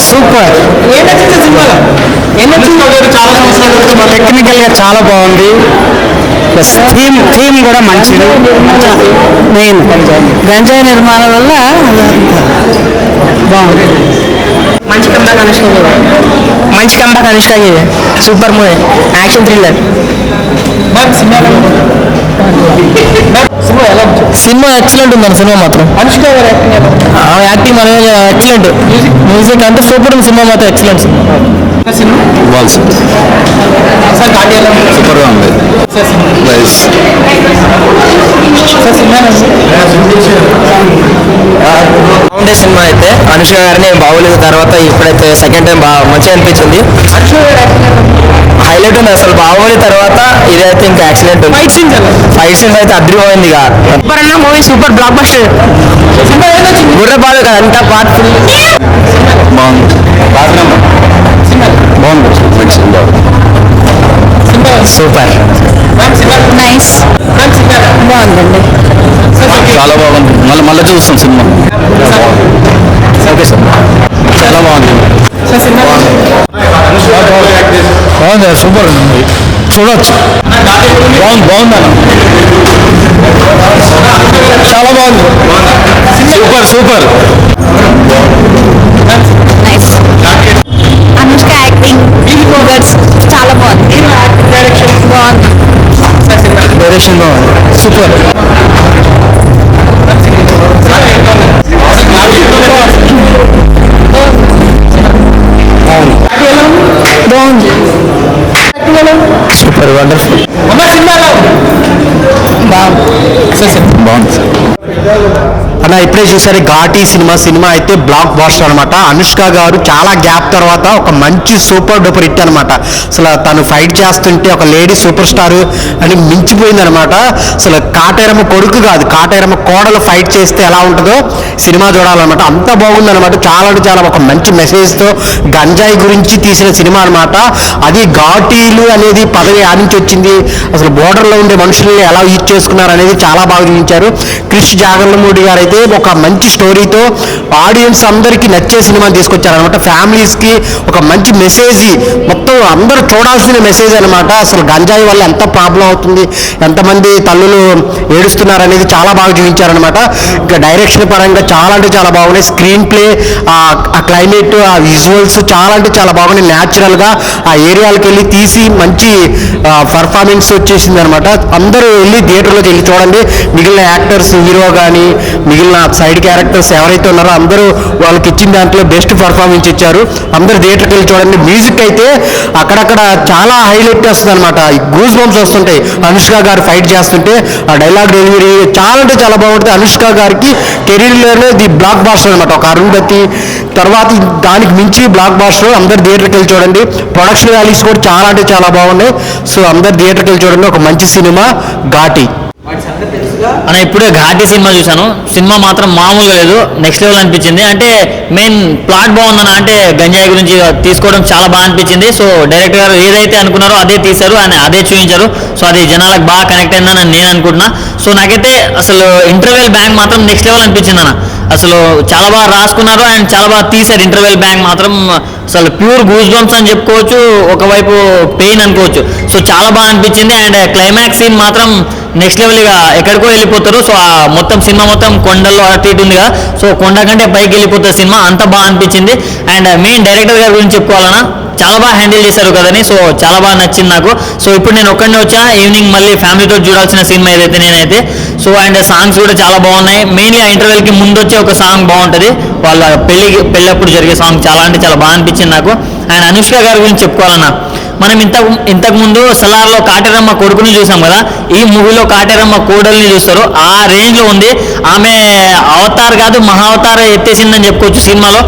Super. టెక్నికల్గా చాలా బాగుంది. థీమ్ కూడా మంచిది. మెయిన్ గంజాయి నిర్మాణం వల్ల బాగుంది. మంచి కంబ్యాక్ అనుష్కకి. Super movie, action thriller. సినిమా ఎక్సలెంట్ ఉందండి. సినిమా మాత్రం యాక్టింగ్ ఎక్సలెంట్, మ్యూజిక్ అంతా సూపర్ ఉంది. సినిమా మాత్రం ఎక్సలెంట్. సూపర్ గా ఉంది. బాగుండే సినిమా అయితే అనుష్క గారిని బాగోలేదు తర్వాత ఇప్పుడైతే సెకండ్ టైం బాగా మంచిగా అనిపించింది. హైలైట్ ఉంది అసలు. బాహుబలి తర్వాత ఇదైతే ఇంకా యాక్సిడెంట్ ఉంది. ఫైట్ సీన్స్ అయితే అద్భుతమైంది. సూపర్ అన్న మూవీ, సూపర్ బ్లాక్ బస్టర్. గుర్రపాలు కదా అంతా పార్ట్ ఫుల్ బాగుంది. Super nice. బాగుందండి. చాలా బాగుంది. మళ్ళీ చూస్తాం సినిమా. ఓకే సార్, చాలా బాగుంది. బాగుంది, సూపర్ ఉంది. చూడొచ్చు. బాగుంది చాలా బాగుంది. సూపర్. అనుష్క యాక్టింగ్ చాలా బాగుంది. డైరెక్షన్ బాగుంది. సూపర్. Super wonderful. బాగుంది అన్న. ఇప్పుడే చూసారు ఘాటీ సినిమా అయితే బ్లాక్ బాస్టర్ అనమాట. అనుష్క గారు చాలా గ్యాప్ తర్వాత ఒక మంచి సూపర్ డూపర్ హిట్ అనమాట. అసలు తను ఫైట్ చేస్తుంటే ఒక లేడీ సూపర్ స్టార్ అని మించిపోయింది అనమాట. అసలు కాటేరమ్మ కొడుకు కాదు, కాటేరమ్మ కోడలు ఫైట్ చేస్తే ఎలా ఉంటుందో సినిమా చూడాలన్నమాట. అంత బాగుంది అనమాట. చాలా అంటే చాలా ఒక మంచి మెసేజ్తో గంజాయి గురించి తీసిన సినిమా అనమాట. అది ఘాటీలు అనేది పదవి ఆడించి వచ్చింది. అసలు బోర్డర్లో ఉండే మనుషుల్ని ఎలా యూజ్ చేసుకున్నారు అనేది చాలా బాగా చూపించారు. క్రిష్ జాగర్లమూడి గారు అయితే ఒక మంచి స్టోరీతో ఆడియన్స్ అందరికీ నచ్చే సినిమాని తీసుకొచ్చారనమాట. ఫ్యామిలీస్కి ఒక మంచి మెసేజ్, మొత్తం అందరూ చూడాల్సిన మెసేజ్ అనమాట. అసలు గంజాయి వల్ల ఎంత ప్రాబ్లం అవుతుంది, ఎంతమంది తల్లులు ఏడుస్తున్నారు అనేది చాలా బాగా చూపించారనమాట. ఇంకా డైరెక్షన్ పరంగా చాలా అంటే చాలా బాగున్నాయి. స్క్రీన్ ప్లే, ఆ క్లైమేట్, ఆ విజువల్స్ చాలా అంటే చాలా బాగున్నాయి. న్యాచురల్గా ఆ ఏరియాలకు వెళ్ళి తీసి మంచి పర్ఫార్మెన్స్ వచ్చేసింది అనమాట. అందరూ వెళ్ళి థియేటర్లోకి వెళ్ళి చూడండి. మిగిలిన యాక్టర్స్, హీరో కానీ మిగిలిన సైడ్ క్యారెక్టర్స్ ఎవరైతే ఉన్నారో అందరూ వాళ్ళకి ఇచ్చిన దాంట్లో బెస్ట్ పర్ఫార్మెన్స్ ఇచ్చారు. అందరూ థియేటర్కి వెళ్ళి చూడండి. మ్యూజిక్ అయితే అక్కడక్కడ చాలా హైలైట్ వస్తుంది అనమాట. గూస్ బంప్స్ వస్తుంటాయి అనుష్క గారు ఫైట్ చేస్తుంటే. ఆ డైలాగ్ డెలివరీ చాలా అంటే చాలా బాగుంటుంది. అనుష్క గారికి కెరీర్లోనే ది బ్లాక్ బాస్టర్ అనమాట. ఒక అరుంధతి తర్వాత దానికి మించి బ్లాక్ బాస్టర్. అందరు థియేటర్కి వెళ్ళి చూడండి. ప్రొడక్షన్ వాల్యూస్ కూడా చాలా అంటే చాలా బాగున్నాయి. సో అందరు థియేటర్కి వెళ్ళి చూడండి. ఒక మంచి సినిమా ఘాటీ అన్న. ఇప్పుడే ఘాటీ సినిమా చూశాను. సినిమా మాత్రం మామూలుగా లేదు, నెక్స్ట్ లెవెల్ అనిపించింది. అంటే మెయిన్ ప్లాట్ బాగుందన్న. అంటే గంజాయి గురించి తీసుకోవడం చాలా బాగా అనిపించింది. సో డైరెక్టర్ గారు ఏదైతే అనుకున్నారో అదే తీశారు అని అదే చూపించారు. సో అది జనాలకు బాగా కనెక్ట్ అయిందని నేను అనుకుంటున్నా. సో నాకైతే అసలు ఇంటర్వెల్ బ్యాంక్ మాత్రం నెక్స్ట్ లెవెల్ అనిపించింది అన్న. అసలు చాలా బాగా రాసుకున్నారు అండ్ చాలా బాగా తీశారు. ఇంటర్వెల్ బ్యాంక్ మాత్రం అసలు ప్యూర్ గూస్ బంప్స్ అని చెప్పుకోవచ్చు, ఒకవైపు పెయిన్ అనుకోవచ్చు. సో చాలా బాగా అనిపించింది. అండ్ క్లైమాక్స్ సీన్ మాత్రం నెక్స్ట్ లెవెల్ ఇక ఎక్కడికో వెళ్ళిపోతారు. సో ఆ మొత్తం సినిమా మొత్తం కొండల్లో అటు ఇటు ఉంది కదా. సో కొండ కంటే పైకి వెళ్ళిపోతుంది సినిమా. అంత బాగా అనిపించింది. అండ్ మెయిన్ డైరెక్టర్ గారి గురించి చెప్పుకోవాలన్నా, చాలా బాగా హ్యాండిల్ చేశారు కదని. సో చాలా బాగా నచ్చింది నాకు. సో ఇప్పుడు నేను ఒక్కడినే వచ్చా. ఈవినింగ్ మళ్ళీ ఫ్యామిలీతో చూడాల్సిన సినిమా ఏదైతే నేనైతే. సో అండ్ సాంగ్స్ కూడా చాలా బాగున్నాయి. మెయిన్లీ ఆ ఇంటర్వెల్కి ముందు వచ్చే ఒక సాంగ్ బాగుంటుంది, వాళ్ళ పెళ్ళప్పుడు జరిగే సాంగ్ చాలా అంటే చాలా బాగా అనిపించింది నాకు. అండ్ అనుష్క గారి గురించి చెప్పుకోవాలన్నా, మనం ఇంతకు ముందు సలార్లో కాటేరమ్మ కొడుకుని చూసాం కదా. ఈ మూవీలో కాటేరమ్మ కోడల్ని చూస్తారు. ఆ రేంజ్లో ఉంది. ఆమె అవతార్ కాదు మహావతార్ ఎత్తేసిందని చెప్పుకోవచ్చు సినిమాలో.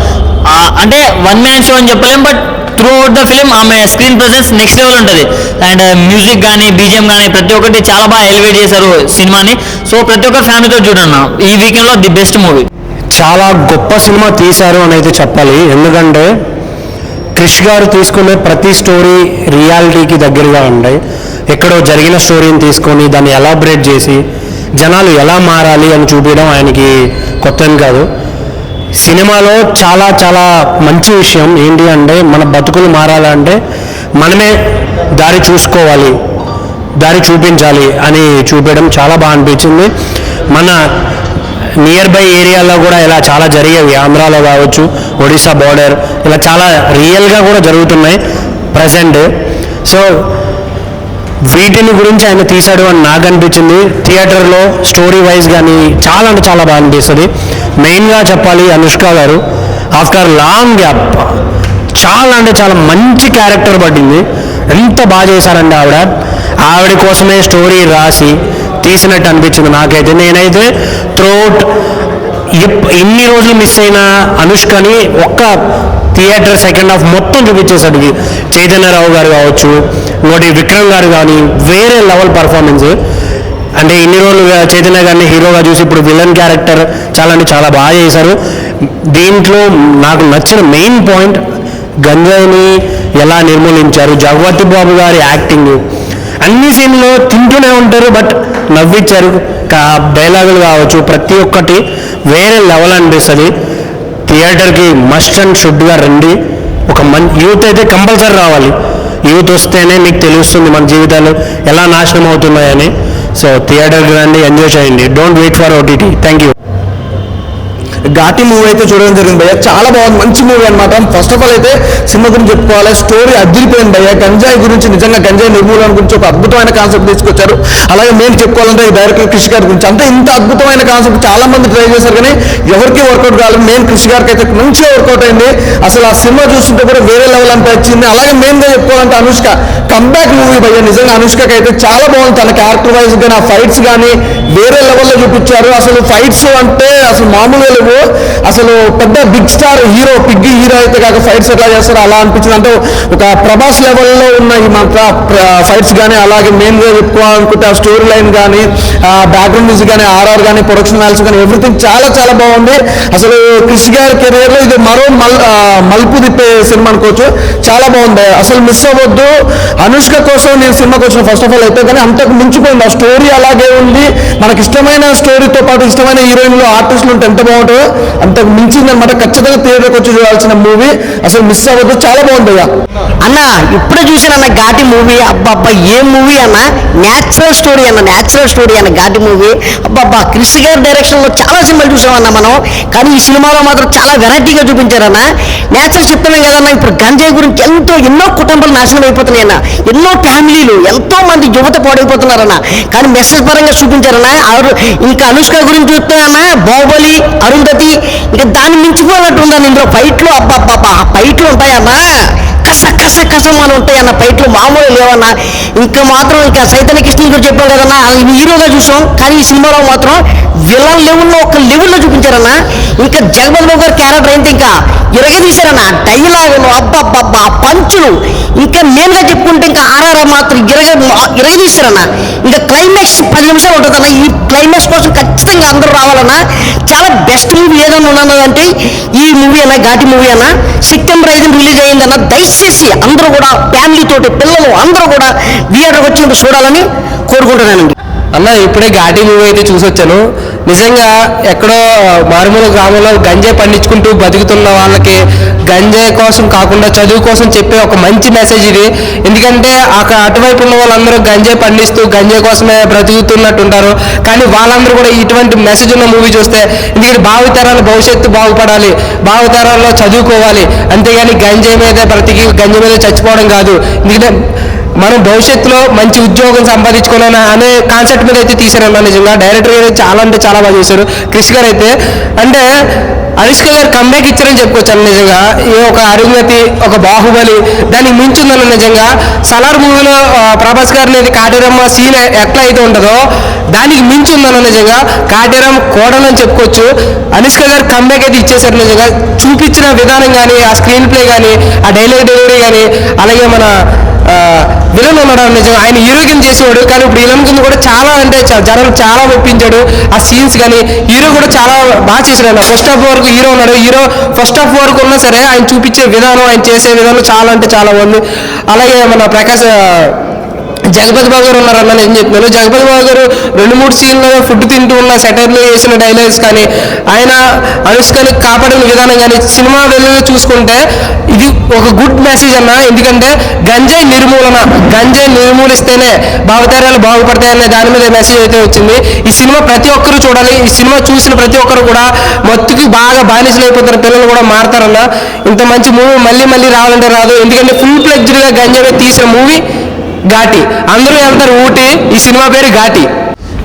అంటే వన్ మ్యాన్ షో అని చెప్పలేం, but through out the film ఆమె స్క్రీన్ ప్రెసెన్స్ నెక్స్ట్ లెవెల్ ఉంటుంది. అండ్ మ్యూజిక్ కానీ బీజిఎం కానీ ప్రతి ఒక్కటి చాలా బాగా ఎలివేట్ చేశారు సినిమాని. సో ప్రతి ఒక్కరు ఫ్యామిలీతో చూడన్న, ఈ వీకెండ్లో ది బెస్ట్ మూవీ. చాలా గొప్ప సినిమా తీశారు అని అయితే చెప్పాలి. ఎందుకంటే క్రిష్ గారు తీసుకునే ప్రతి స్టోరీ రియాలిటీకి దగ్గరగా ఉంటాయి. ఎక్కడో జరిగిన స్టోరీని తీసుకొని దాన్ని ఎలాబరేట్ చేసి జనాలు ఎలా మారాలి అని చూపించడం ఆయనకి కొత్తని కాదు. సినిమాలో చాలా చాలా మంచి విషయం ఏంటి అంటే మన బతుకులు మారాలంటే మనమే దారి చూసుకోవాలి, దారి చూపించాలి అని చూపించడం చాలా బాగా అనిపించింది. మన నియర్ బై ఏరియాలో కూడా ఇలా చాలా జరిగేవి, ఆంధ్రాలో కావచ్చు, ఒడిశా బార్డర్, ఇలా చాలా రియల్గా కూడా జరుగుతున్నాయి ప్రజెంట్. సో వీటిని గురించి ఆయన తీశాడు అని నాకు అనిపించింది. థియేటర్లో స్టోరీ వైజ్ కానీ చాలా అంటే చాలా బాగా అనిపిస్తుంది. మెయిన్గా చెప్పాలి, అనుష్క గారు ఆఫ్టర్ లాంగ్ గ్యాప్ చాలా అంటే చాలా మంచి క్యారెక్టర్ పడింది. ఎంత బాగా చేశారండి ఆవిడ కోసమే స్టోరీ రాసి తీసినట్టు అనిపించింది నాకైతే. నేనైతే త్రూఅవుట్ ఇన్ని రోజులు మిస్ అయిన అనుష్కని ఒక్క థియేటర్ సెకండ్ హాఫ్ మొత్తం చూపించేశాడు. చైతన్యరావు గారు కావచ్చు, ఇంకోటి విక్రమ్ గారు కానీ వేరే లెవెల్ పర్ఫార్మెన్స్. అంటే ఇన్ని రోజులు చైతన్య గారిని హీరోగా చూసి ఇప్పుడు విలన్ క్యారెక్టర్ చాలా అంటే చాలా బాగా చేశారు. దీంట్లో నాకు నచ్చిన మెయిన్ పాయింట్ గంజాయిని ఎలా నిర్మూలించారు, జగపతి బాబు గారి యాక్టింగ్. అన్ని సీన్లో తింటూనే ఉంటారు బట్ నవ్వించారు. డైలాగులు కావచ్చు ప్రతి ఒక్కటి వేరే లెవెల్ అనిపిస్తుంది. థియేటర్కి మస్ట్ అండ్ షుడ్గా రండి. ఒక యూత్ అయితే కంపల్సరీ రావాలి. యూత్ వస్తేనే మీకు తెలుస్తుంది మన జీవితాలు ఎలా నాశనం అవుతున్నాయని. సో థియేటర్కి రండి, ఎంజాయ్ చేయండి. Don't wait for OTT. Thank you. Ghaati movie అయితే చూడడం జరిగింది భయ్య, చాలా బాగుంది, మంచి మూవీ అనమాట. ఫస్ట్ ఆఫ్ ఆల్ అయితే సినిమా గురించి చెప్పుకోవాలి, స్టోరీ అదిరిపోయింది భయ్య. గంజాయి గురించి, నిజంగా గంజాయి నిర్మూలన గురించి ఒక అద్భుతమైన కాన్సెప్ట్ తీసుకొచ్చారు. అలాగే మేము చెప్పుకోవాలంటే ఈ డైరెక్టర్ కృషి గారి గురించి, అంటే ఇంత అద్భుతమైన కాన్సెప్ట్ చాలా మంది ట్రై చేశారు కానీ ఎవరికి వర్కౌట్ కాలేదు. మెయిన్ కృషి గారికి అయితే మంచిగా వర్కౌట్ అయింది. అసలు ఆ సినిమా చూస్తుంటే కూడా వేరే లెవెల్ అనిపించింది. అలాగే మెయిన్గా చెప్పుకోవాలంటే అనుష్క కంబ్యాక్ మూవీ భయ్య. నిజంగా అనుష్కకి అయితే చాలా బాగుంది. తన క్యారెక్టర్ వైజ్ కానీ ఆ ఫైట్స్ కానీ వేరే లెవెల్లో చూపించారు. అసలు ఫైట్స్ అంటే అసలు మామూలుగా లేవు. అసలు పెద్ద బిగ్ స్టార్ హీరో, పిగ్గి హీరో అయితే కాక ఫైట్స్ ఎట్లా చేస్తారో అలా అనిపించింది. అంటే ఒక ప్రభాస్ లెవెల్లో ఉన్న ఈ మాత్ర ఫైట్స్ కానీ, అలాగే మెయిన్గా చెప్పుకోవాలనుకుంటే ఆ స్టోరీ లైన్ కానీ, బ్యాక్గ్రౌండ్ మ్యూజిక్ కానీ, ఆర్ఆర్ కానీ, ప్రొడక్షన్ వాల్యూస్ కానీ ఎవ్రీథింగ్ చాలా చాలా బాగుంది. అసలు కృషి గారి కెరీర్లో ఇది మరో మలుపు తిప్పే సినిమా అనుకోవచ్చు. చాలా బాగుంది, అసలు మిస్ అవ్వద్దు. అనుష్క కోసం నేను సినిమాకి వచ్చిన ఫస్ట్ ఆఫ్ ఆల్ అయితే, కానీ అంతకు మించిపోయింది. ఆ స్టోరీ అలాగే ఉంది. మనకి ఇష్టమైన స్టోరీతో పాటు ఇష్టమైన హీరోయిన్లు, ఆర్టిస్టులు ఉంటే ఎంత బాగుంటుందో అంతకు మించింది అనమాట. ఖచ్చితంగా థియేటర్కి వచ్చి చూడాల్సిన మూవీ, అసలు మిస్ అవ్వద్దు. చాలా బాగుంది అన్న. ఇప్పుడే చూసానన్న ఘాటి మూవీ. అబ్బాబ్బా ఏం మూవీ అన్న, న్యాచురల్ స్టోరీ అన్న ఘాటి మూవీ. అబ్బాబ్బా కృషి గారి డైరెక్షన్లో చాలా సినిమాలు చూసామన్న మనం, కానీ ఈ సినిమాలో మాత్రం చాలా వెరైటీగా చూపించారన్న. న్యాచురల్ చెప్తున్నాం కదన్న, ఇప్పుడు గంజాయి గురించి ఎన్నో కుటుంబాలు నాశనం అయిపోతున్నాయన్న, ఎన్నో ఫ్యామిలీలు, ఎంతో మంది యువత పాడైపోతున్నారన్న. కానీ మెసేజ్ పరంగా చూపించారన్న. ఇంకా అనుష్క గురించి చూస్తే అన్న, బాహుబలి, అరుంధతి, ఇంకా దాన్ని మించిపోయినట్టు ఉందని ఇందులో ఫైట్లు. అబ్బాబ్బా ఫైట్లు ఉంటాయన్నా, కసమని ఉంటాయన్న ఫైట్లు, మామూలు లేవన్నా. ఇంకా మాత్రం ఇంకా చైతన్య కృష్ణ గురించి చెప్పాం కదన్నా, హీరోగా చూసాం, కానీ ఈ సినిమాలో మాత్రం విలన్ లెవెల్లో ఒక లెవెల్లో చూపించారన్న. ఇంకా జగపతి బాబు గారి క్యారెక్టర్ అయితే ఇంకా ఇరగదీశారన్న. డైలాగులు, అబ్బాబ్బా పంచులు, ఇంకా నేనుగా చెప్పుకుంటే ఇంకా ఆర్ఆర్ మాత్రం ఇరగదీశారన్న. ఇంకా క్లైమాక్స్ 10 నిమిషాలు ఉంటుందన్న. ఈ క్లైమాక్స్ కోసం ఖచ్చితంగా అందరూ రావాలన్నా. చాలా బెస్ట్ మూవీ ఏదన్నా ఉన్నదంటే ఈ మూవీ అన్న, ఘాటి మూవీ అన్న. సెప్టెంబర్ 5 రిలీజ్ అయ్యిందన్న. దయచేసి అందరూ కూడా ఫ్యామిలీతోటి, పిల్లలు అందరూ కూడా థియేటర్కి వచ్చి చూడాలని కోరుకుంటున్నానండి. అన్న ఇప్పుడే ఘాటి మూవీ అయితే చూసొచ్చాను. నిజంగా ఎక్కడో మారుమూల గ్రామంలో గంజాయి పండించుకుంటూ బతుకుతున్న వాళ్ళకి గంజాయి కోసం కాకుండా చదువు కోసం చెప్పే ఒక మంచి మెసేజ్ ఇది. ఎందుకంటే అటువైపు ఉన్న వాళ్ళందరూ గంజాయి పండిస్తూ గంజాయి కోసమే బ్రతుకుతున్నట్టు ఉంటారు, కానీ వాళ్ళందరూ కూడా ఇటువంటి మెసేజ్ ఉన్న మూవీ చూస్తే, ఎందుకంటే భావితరాల భవిష్యత్తు బాగుపడాలి, భావితరాల్లో చదువుకోవాలి, అంతేగాని గంజాయి మీద బ్రతికి గంజాయి మీద చచ్చిపోవడం కాదు. ఎందుకంటే మనం భవిష్యత్తులో మంచి ఉద్యోగం సంపాదించుకోవాలని అనే కాన్సెప్ట్ మీద అయితే తీశారన్న. నిజంగా డైరెక్టర్ గారు చాలా అంటే చాలా బాగా చేశారు. కృషి గారు అయితే అంటే అనుష్క గారు కంబ్యాక్ ఇచ్చారని చెప్పుకోవచ్చు. నిజంగా ఒక అరుంధతి, ఒక బాహుబలి దానికి మించుందన్న. నిజంగా సలార్ మూవీలో ప్రభాస్ గారిని కాటేరమ్మ సీన్ ఎట్లా అయితే ఉంటుందో దానికి మించి ఉందన్న. నిజంగా కాటేరమ్మ కోడలని చెప్పుకోవచ్చు. అనుష్క గారు కంబ్యాక్ అయితే ఇచ్చేశారు. నిజంగా చూపించిన విధానం కానీ, ఆ స్క్రీన్ ప్లే కానీ, ఆ డైలాగ్ డెలివరీ కానీ, అలాగే మన విలన్ ఉన్నాడు. నిజంగా ఆయన హీరోగిన్ చేసేవాడు, కానీ ఇప్పుడు విలన్ కింద కూడా చాలా అంటే జనం చాలా ఒప్పించాడు. ఆ సీన్స్ కానీ హీరో కూడా చాలా బాగా చేశాడు. ఆయన ఫస్ట్ హాఫ్ వరకు హీరో ఉన్నాడు. హీరో ఫస్ట్ హాఫ్ వరకు ఉన్నా సరే ఆయన చూపించే విధానం, ఆయన చేసే విధానం చాలా అంటే చాలా బాగుంది. అలాగే మన జగపతి బాబు గారు ఉన్నారన్న నేను చెప్తున్నాను. జగపతి బాబు గారు 2-3 సీన్లో ఫుడ్ తింటూ ఉన్న సెటర్లు వేసిన డైలాగ్స్ కానీ, ఆయన అనుష్కని కాపాడిన విధానం కానీ, సినిమా వెళ్ళి చూసుకుంటే ఇది ఒక గుడ్ మెసేజ్ అన్న. ఎందుకంటే గంజాయి నిర్మూలిస్తేనే భావితరాలు బాగుపడతాయనే దాని మీద మెసేజ్ అయితే వచ్చింది. ఈ సినిమా ప్రతి ఒక్కరు చూడాలి. ఈ సినిమా చూసిన ప్రతి ఒక్కరు కూడా మత్తుకి బాగా బానిసలు అయిపోతారు, పిల్లలు కూడా మారుతారన్న. ఇంత మంచి మూవీ మళ్ళీ మళ్ళీ రావాలంటే రాదు. ఎందుకంటే ఫుల్ ఫ్లెడ్జ్డ్గా గంజాయి తీసిన మూవీ ఘాటి. అందరూ వెళ్తారు ఊటీ. ఈ సినిమా పేరు ఘాటి.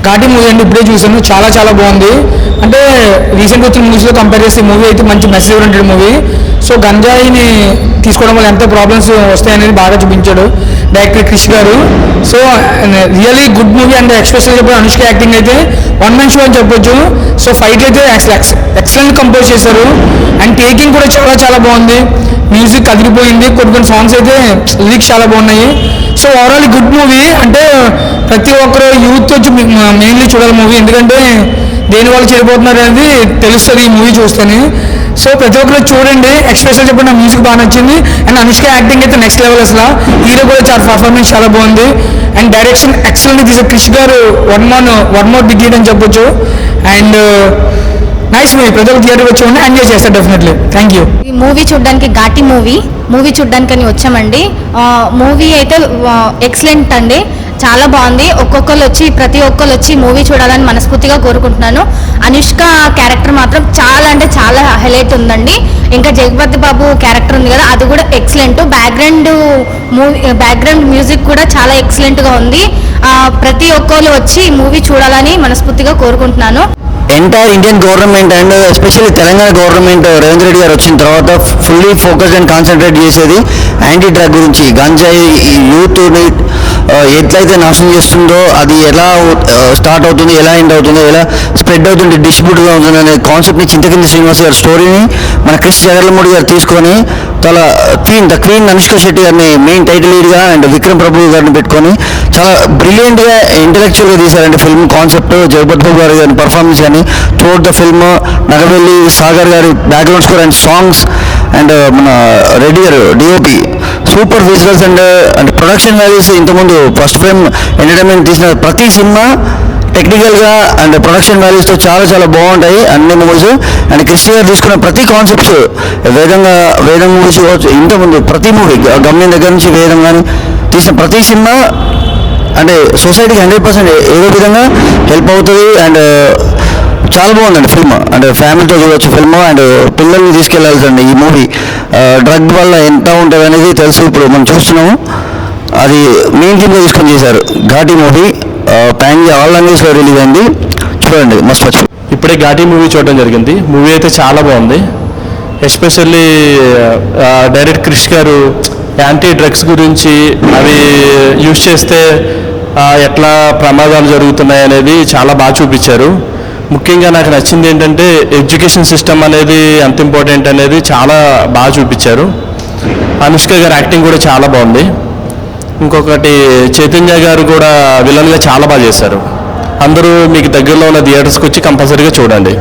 ఘాటి మూవీ అండి ఇప్పుడే చూసాను, చాలా చాలా బాగుంది. అంటే రీసెంట్గా వచ్చిన మూవీస్లో కంపేర్ చేస్తే మూవీ అయితే మంచి మెసేజ్ ఓరియంటెడ్ మూవీ. సో గంజాయిని తీసుకోవడం వల్ల ఎంత ప్రాబ్లమ్స్ వస్తాయనేది బాగా చూపించాడు డైరెక్టర్ క్రిష్ గారు. So really good movie. And special చెప్పిన అనుష్క యాక్టింగ్ అయితే వన్ మ్యాన్ షో అని చెప్పొచ్చు. సో ఫైట్ అయితే ఎక్సలెంట్ కంపోజ్ చేశారు. అండ్ టేకింగ్ కూడా చాలా చాలా బాగుంది. మ్యూజిక్ అదిరిపోయింది. కొన్ని సాంగ్స్ అయితే లిరిక్స్ చాలా బాగున్నాయి. So overall good movie. అంటే ప్రతి ఒక్కరు యూత్ వచ్చి మెయిన్లీ చూడాలి మూవీ. ఎందుకంటే దేని వాళ్ళు చెడిపోతున్నారు అనేది తెలుస్తుంది ఈ మూవీ చూస్తేనే. సో ప్రతి ఒక్కరు చూడండి. ఎక్స్పెషల్ చెప్పండి మ్యూజిక్ బాగా నచ్చింది. అండ్ అనుష్క యాక్టింగ్ అయితే నెక్స్ట్ లెవెల్ అసలు. హీరో కూడా చాలా పర్ఫార్మెన్స్ చాలా బాగుంది. అండ్ డైరెక్షన్ ఎక్సలెంట్ తీసే క్రిష్ గారు వన్ మోర్ బిగ్ హిట్ అని చెప్పొచ్చు. And nice movie. ప్రతి ఒక్క థియేటర్కి వచ్చి ఎంజాయ్ చేస్తారు డెఫినెట్లీ. Thank you. ఈ మూవీ చూడడానికి ఘాటి మూవీ చూడడానికి వచ్చామండి. మూవీ అయితే ఎక్సలెంట్ అండి, చాలా బాగుంది. ప్రతి ఒక్కరు వచ్చి మూవీ చూడాలని మనస్ఫూర్తిగా కోరుకుంటున్నాను. అనుష్క క్యారెక్టర్ మాత్రం చాలా అంటే చాలా హైలైట్ ఉందండి. ఇంకా జగపతి బాబు క్యారెక్టర్ ఉంది కదా, అది కూడా ఎక్సలెంట్. బ్యాక్గ్రౌండ్ మ్యూజిక్ కూడా చాలా ఎక్సలెంట్గా ఉంది. ప్రతి ఒక్కరు వచ్చి మూవీ చూడాలని మనస్ఫూర్తిగా కోరుకుంటున్నాను. Entire Indian government and especially Telangana government Revanth Reddy గారు వచ్చిన తర్వాత ఫుల్లీ ఫోకస్డ్ అండ్ కాన్సన్ట్రేట్ చేసేది యాంటీ డ్రగ్ గురించి. గంజాయి యూత్ని ఎట్లయితే నాశనం చేస్తుందో, అది ఎలా స్టార్ట్ అవుతుంది, ఎలా ఎండ్ అవుతుందో, ఎలా స్ప్రెడ్ అవుతుంది, డిస్ట్రిబ్యూట్గా అవుతుంది అనే కాన్సెప్ట్ని చింతకింది శ్రీనివాస్ గారి స్టోరీని మన క్రిష్ జగన్మోహన్ గారు తీసుకొని చాలా ద క్వీన్ అనుష్క శెట్టి గారిని మెయిన్ టైటిల్ లీడ్గా అండ్ విక్రమ్ ప్రభు గారిని పెట్టుకొని చాలా బ్రిలియంట్గా ఇంటలెక్చువల్గా తీశారండి ఫిల్మ్ కాన్సెప్ట్. జగపతి బాబు గారి పర్ఫార్మెన్స్ కానీ త్రూఅవుట్ ద ఫిల్మ్, నగవెల్లి సాగర్ గారి background score and songs and మన రెడ్డి గారు DOP super visuals and production values. ఇంతకుముందు ఫస్ట్ ఫ్రేమ్ ఎంటర్టైన్మెంట్ తీసిన ప్రతి సినిమా టెక్నికల్గా అండ్ ప్రొడక్షన్ వాల్యూస్తో చాలా చాలా బాగుంటాయి అన్ని మూవీస్. అండ్ క్రిష్ గారు తీసుకున్న ప్రతి కాన్సెప్ట్స్ వేదం మూవీస్ ఇంతకుముందు ప్రతి మూవీ గమ్యం దగ్గర నుంచి వేదం కానీ తీసిన ప్రతి సినిమా అంటే సొసైటీకి 100% ఏదో విధంగా హెల్ప్ అవుతుంది. అండ్ చాలా బాగుందండి ఫిల్మ్. అంటే ఫ్యామిలీతో చూడవచ్చు ఫిల్మ్. అండ్ పిల్లల్ని తీసుకెళ్ళాల్సిండి ఈ మూవీ. డ్రగ్ వల్ల ఎంత ఉంటుంది అనేది తెలుసు, ఇప్పుడు మనం చూస్తున్నాము. అది మెయిన్ థీమ్గా తీసుకొని చేశారు ఘాటి మూవీ. ఆల్ లాంగ్వేజ్లో రిలీజ్ అయింది, చూడండి మస్తు వచ్చు. ఇప్పుడే ఘాటి మూవీ చూడడం జరిగింది. మూవీ అయితే చాలా బాగుంది. ఎస్పెషల్లీ డైరెక్టర్ క్రిష్ గారు యాంటీ డ్రగ్స్ గురించి, అవి యూజ్ చేస్తే ఎట్లా ప్రమాదాలు జరుగుతున్నాయి అనేది చాలా బాగా చూపించారు. ముఖ్యంగా నాకు నచ్చింది ఏంటంటే ఎడ్యుకేషన్ సిస్టమ్ అనేది ఎంత ఇంపార్టెంట్ అనేది చాలా బాగా చూపించారు. అనుష్క గారి యాక్టింగ్ కూడా చాలా బాగుంది. ఇంకొకటి చైతన్య గారు కూడా విలన్గా చాలా బాగా చేశారు. అందరూ మీకు దగ్గరలో ఉన్న థియేటర్స్కి వచ్చి కంపల్సరీగా చూడండి.